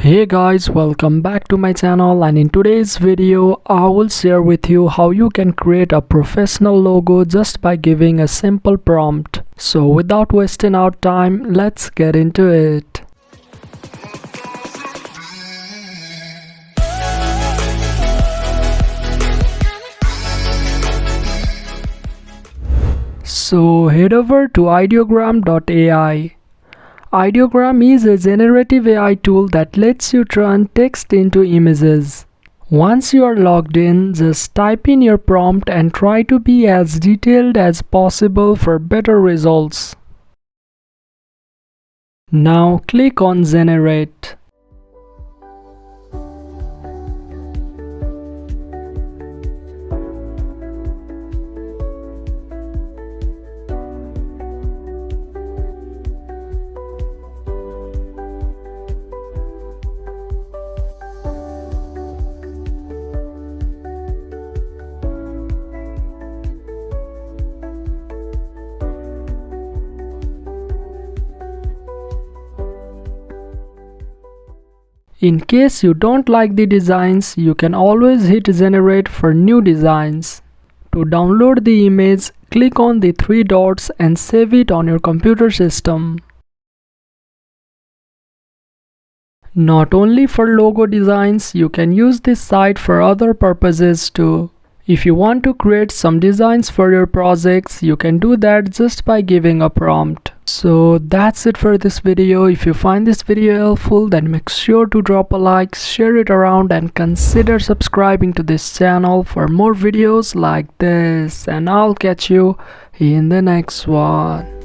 Hey guys, welcome back to my channel, and in today's video I will share with you how you can create a professional logo just by giving a simple prompt. So without wasting our time, let's get into it. So head over to ideogram.ai. Ideogram is a generative AI tool that lets you turn text into images. Once you are logged in, just type in your prompt and try to be as detailed as possible for better results. Now click on Generate. In case you don't like the designs, you can always hit generate for new designs. To download the image, click on the three dots and save it on your computer system. Not only for logo designs, you can use this site for other purposes too. If you want to create some designs for your projects, you can do that just by giving a prompt. So that's it for this video. If you find this video helpful, then make sure to drop a like, share it around, and consider subscribing to this channel for more videos like this. And I'll catch you in the next one.